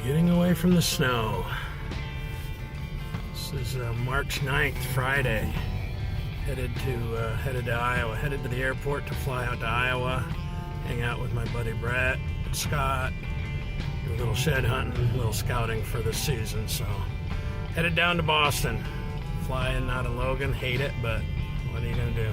Getting away from the snow. This is March 9th, Friday. Headed to Iowa. Headed to the airport to fly out to Iowa. Hang out with my buddy Brett, Scott. Do a little shed hunting, a little scouting for the season. So headed down to Boston. Flying out of Logan. Hate it, but what are you gonna do?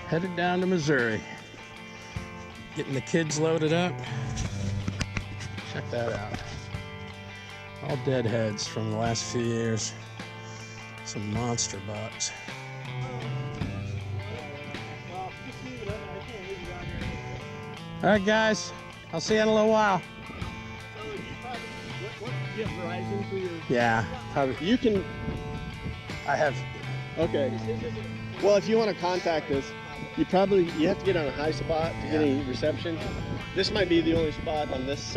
Headed down to Missouri. Getting the kids loaded up. Check that out. All deadheads from the last few years. Some monster bucks. All right, guys. I'll see you in a little while. You have Verizon for your... Yeah, probably. You can... I have... Okay. Well, if you want to contact us, you have to get on a high spot to get any reception. This might be the only spot on this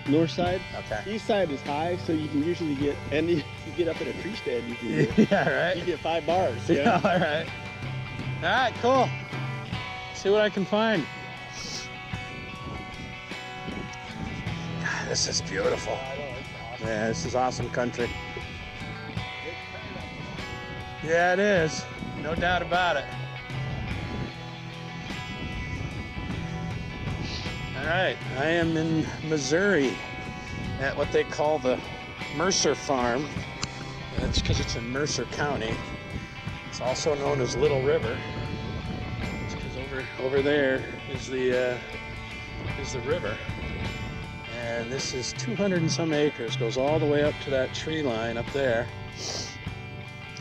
north side. Okay. East side is high, so you can usually get, and you get up at a tree stand, you can get, yeah, right. You get 5 bars. Yeah, all right. All right, cool. See what I can find. God, this is beautiful. Awesome. Yeah, this is awesome country. Yeah, it is. No doubt about it. All right, I am in Missouri at what they call the Mercer Farm. That's because it's in Mercer County. It's also known as Little River. It's because over there is the river. And this is 200 and some acres. Goes all the way up to that tree line up there.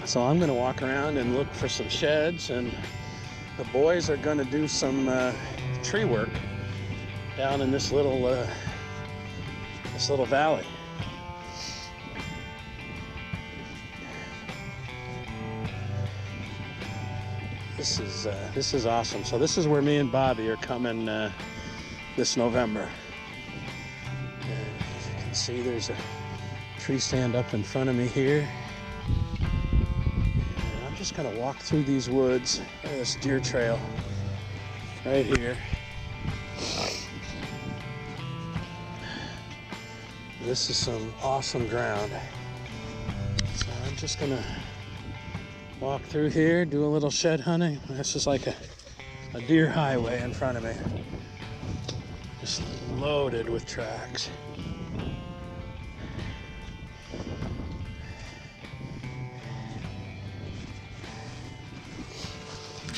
So I'm going to walk around and look for some sheds, and the boys are going to do some tree work down in this little valley. This is awesome. So this is where me and Bobby are coming this November. And as you can see, there's a tree stand up in front of me here. And I'm just gonna walk through these woods, this deer trail right here. This is some awesome ground. So I'm just gonna walk through here, do a little shed hunting. This is like a deer highway in front of me. Just loaded with tracks.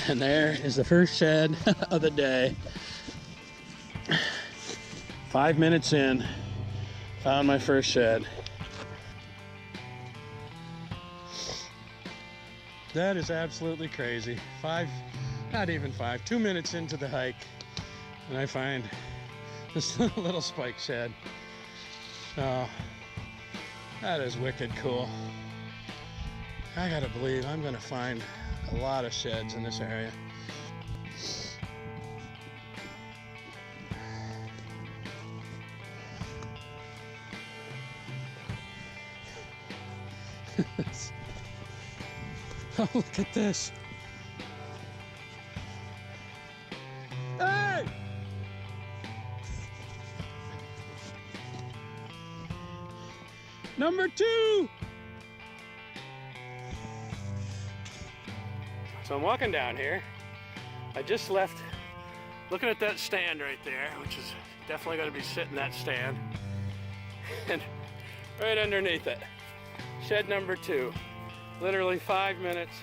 And there is the first shed of the day. 5 minutes in, found my first shed. That is absolutely crazy. 2 minutes into the hike, and I find this little spike shed. Oh, that is wicked cool. I gotta believe I'm gonna find a lot of sheds in this area. Oh, look at this. Hey! Number 2! So I'm walking down here. I just left, looking at that stand right there, which is definitely going to be sitting that stand. And right underneath it, shed number 2. Literally 5 minutes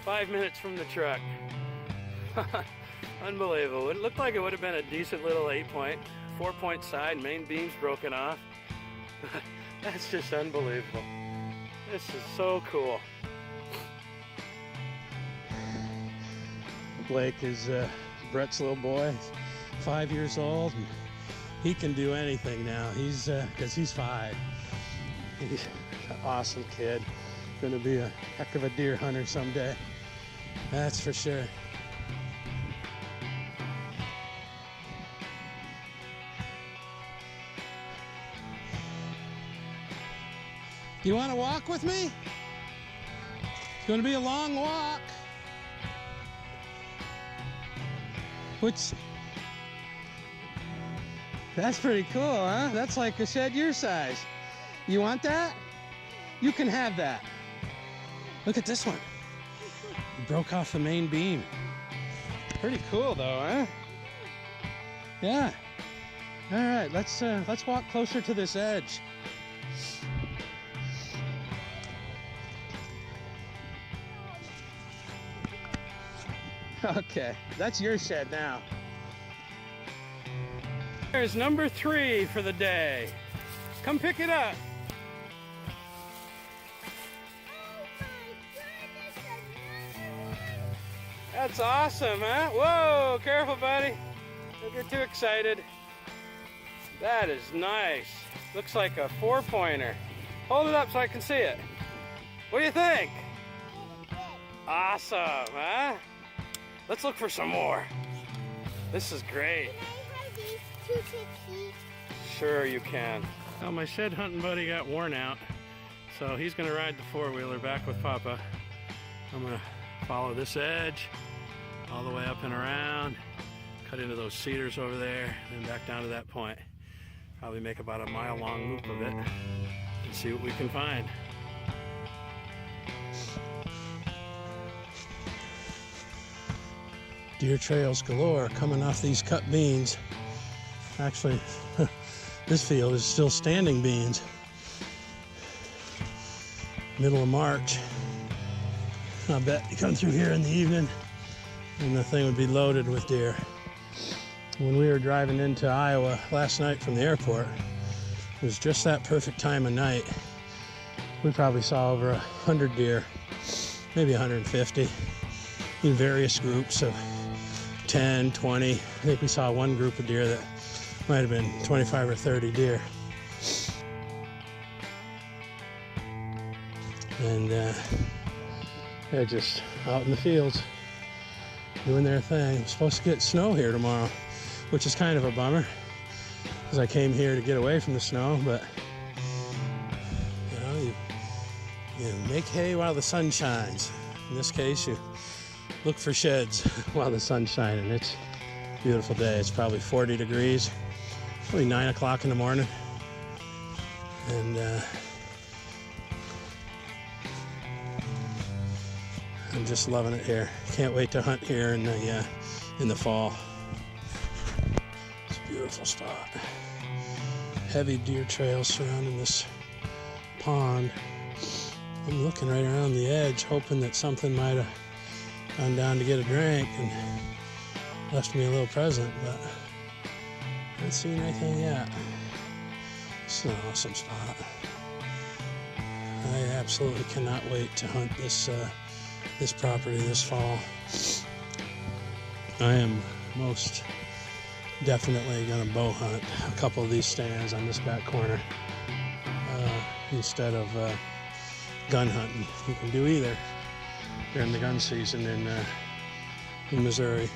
5 minutes from the truck. Unbelievable. It looked like it would have been a decent little 8-point, 4-point side, main beams broken off. That's just unbelievable. This is so cool. Blake is Brett's little boy, 5 years old. And he can do anything now. He's because he's 5. He's an awesome kid. Going to be a heck of a deer hunter someday. That's for sure. You want to walk with me? It's going to be a long walk. That's pretty cool, huh? That's like a shed your size. You want that? You can have that. Look at this one. It broke off the main beam. Pretty cool though, huh? Yeah. All right, let's walk closer to this edge. Okay, that's your shed now. There's number 3 for the day. Come pick it up. That's awesome, huh? Whoa, careful, buddy. Don't get too excited. That is nice. Looks like a 4-pointer. Hold it up so I can see it. What do you think? Awesome, huh? Let's look for some more. This is great. Can I have these 250? Sure you can. Well, my shed hunting buddy got worn out, so he's gonna ride the 4-wheeler back with Papa. I'm gonna follow this edge all the way up and around, cut into those cedars over there, and back down to that point. Probably make about a mile-long loop of it and see what we can find. Deer trails galore coming off these cut beans. Actually, this field is still standing beans. Middle of March. I bet you come through here in the evening and the thing would be loaded with deer. When we were driving into Iowa last night from the airport, it was just that perfect time of night. We probably saw over 100 deer, maybe 150, in various groups of 10, 20. I think we saw one group of deer that might have been 25 or 30 deer. And they're just out in the fields doing their thing. We're supposed to get snow here tomorrow, which is kind of a bummer because I came here to get away from the snow, but you know, you make hay while the sun shines. In this case, you look for sheds while the sun's shining. It's a beautiful day. It's probably 40 degrees, probably 9 o'clock in the morning. And I'm just loving it here. Can't wait to hunt here in the fall. It's a beautiful spot. Heavy deer trails surrounding this pond. I'm looking right around the edge, hoping that something might have gone down to get a drink and left me a little present, but I haven't seen anything yet. It's an awesome spot. I absolutely cannot wait to hunt this property this fall. I am most definitely going to bow hunt a couple of these stands on this back corner instead of gun hunting. You can do either during the gun season in Missouri.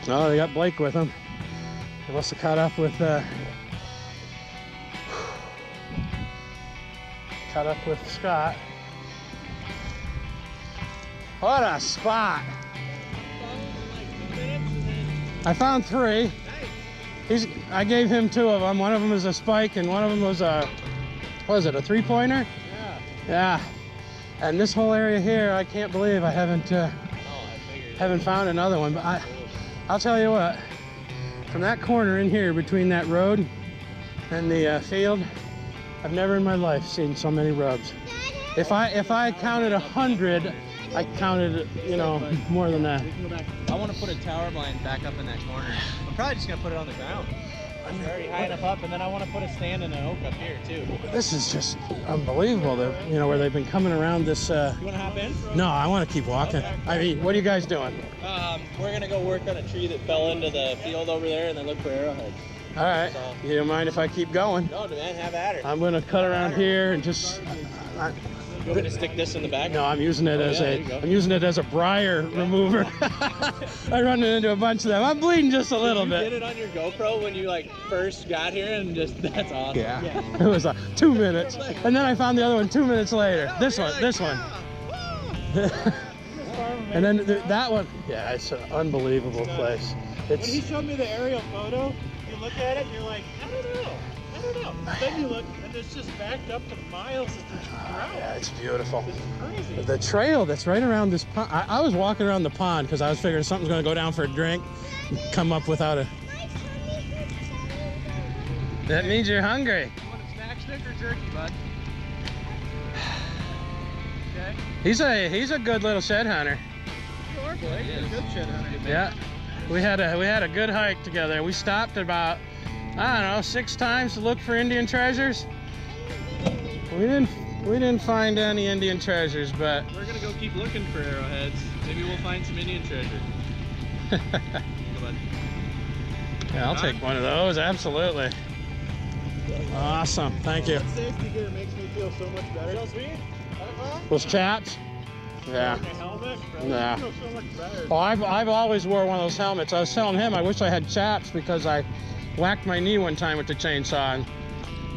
Oh, they got Blake with them. They must have caught up with Scott. What a spot! I found 3. I gave him 2 of them. One of them was a spike, and one of them was a, what was it, a 3-pointer? Yeah. Yeah. And this whole area here, I can't believe I haven't found another one. But I'll tell you what. From that corner in here, between that road in the field. I've never in my life seen so many rubs. If I counted 100, I counted, you know, more than that. I want to put a tower blind back up in that corner. I'm probably just gonna put it on the ground. It's already high enough up, and then I want to put a stand and an oak up here too. This is just unbelievable. That, you know, where they've been coming around this. You want to hop in? No, I want to keep walking. Okay. I mean, what are you guys doing? We're gonna go work on a tree that fell into the field over there, and then look for arrowheads. All right. You don't mind if I keep going? No, man, have at her. I'm gonna cut around here and just. You want me to stick this in the back? No, I'm using it I'm using it as a briar remover. I run into a bunch of them. I'm bleeding just a little bit. Did you get it on your GoPro when you like first got here, and just that's awesome. Yeah. It was 2 minutes, and then I found the other one 2 minutes later. This one. And then that one. Yeah, it's an unbelievable place. When he showed me the aerial photo, you look at it and you're like, I don't know. Then you look and it's just backed up to miles of the ground. Yeah, it's beautiful. It's crazy. The trail that's right around this pond. I was walking around the pond because I was figuring something's going to go down for a drink, come up without a. That means you're hungry. You want a snack stick or jerky, bud? Okay. He's a good little shed hunter. You are, Blake. You're a good shit hunter. Yeah, we had a good hike together. We stopped about, I don't know, 6 times to look for Indian treasures. We didn't find any Indian treasures, but We're gonna go keep looking for arrowheads. Maybe we'll find some Indian treasure. Go, bud. yeah, I'll take one of those. Absolutely. Awesome. Thank you. That safety gear makes me feel so much better. Feels me? Those chaps. Yeah. My helmet, bro. Yeah. I feel so much better. Oh, I've always wore one of those helmets. I was telling him I wish I had chaps because I whacked my knee one time with the chainsaw, and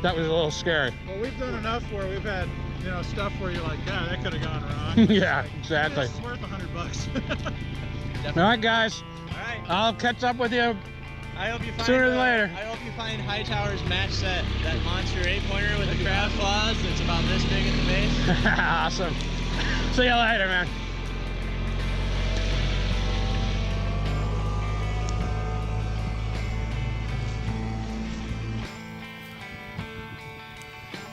that was a little scary. Well, we've done enough where we've had, you know, stuff where you're like, yeah, that could have gone wrong. Yeah, exactly. This is worth $100. All right, guys. All right. I'll catch up with you. I hope you find Sooner than later. I hope you find Hightower's match set. That monster 8-pointer with the crab claws that's about this big at the base. Awesome. See you later, man.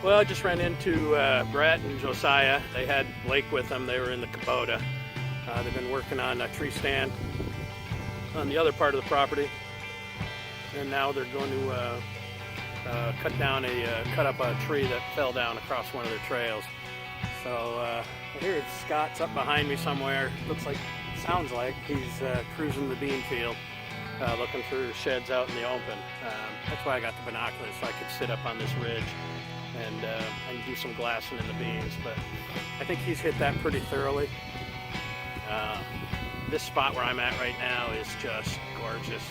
Well, I just ran into Brett and Josiah. They had Blake with them. They were in the Kubota. They've been working on a tree stand on the other part of the property, and now they're going to cut up a tree that fell down across one of their trails. So here Scott's up behind me somewhere. Sounds like he's cruising the bean field, looking for sheds out in the open. That's why I got the binoculars, so I could sit up on this ridge and do some glassing in the beans. But I think he's hit that pretty thoroughly. This spot where I'm at right now is just gorgeous.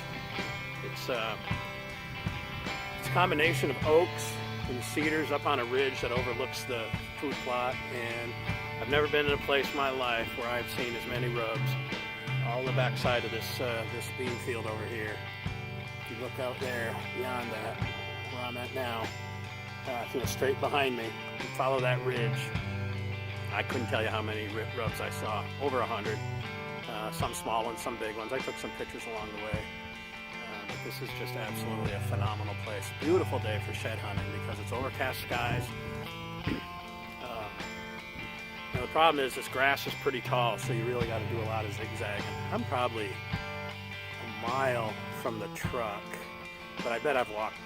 It's a combination of oaks and cedars up on a ridge that overlooks the food plot, and I've never been in a place in my life where I've seen as many rubs. All the backside of this bean field over here. If you look out there beyond that, where I'm at now, straight behind me, and follow that ridge. I couldn't tell you how many rubs I saw. Over 100. Some small ones, some big ones. I took some pictures along the way. But this is just absolutely a phenomenal place. Beautiful day for shed hunting because it's overcast skies. The problem is this grass is pretty tall, so you really got to do a lot of zigzagging. I'm probably a mile from the truck, but I bet I've walked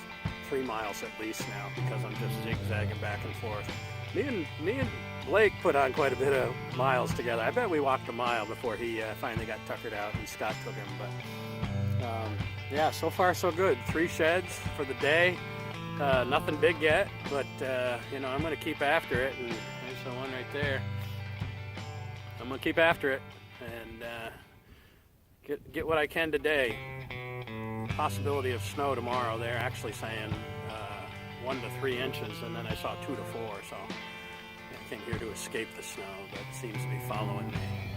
3 miles at least now because I'm just zigzagging back and forth. Me and Blake put on quite a bit of miles together. I bet we walked a mile before he finally got tuckered out and Scott took him. But yeah, so far so good. 3 sheds for the day. Nothing big yet, but I'm going to keep after it. And there's the one right there. I'm going to keep after it and get what I can today. Possibility of snow tomorrow. They're actually saying 1 to 3 inches, and then I saw 2 to 4. So I came here to escape the snow, but it seems to be following me.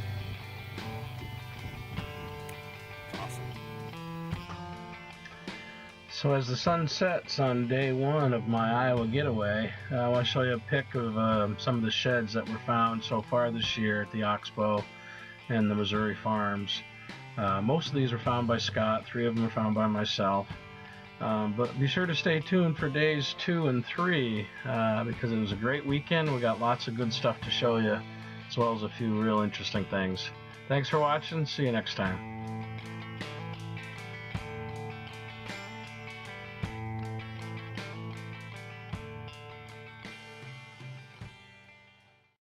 It's awesome. So as the sun sets on day 1 of my Iowa getaway, I want to show you a pic of some of the sheds that were found so far this year at the Oxbow and the Missouri farms. Most of these were found by Scott. 3 of them were found by myself. But be sure to stay tuned for days 2 and 3 because it was a great weekend. We got lots of good stuff to show you, as well as a few real interesting things. Thanks for watching. See you next time.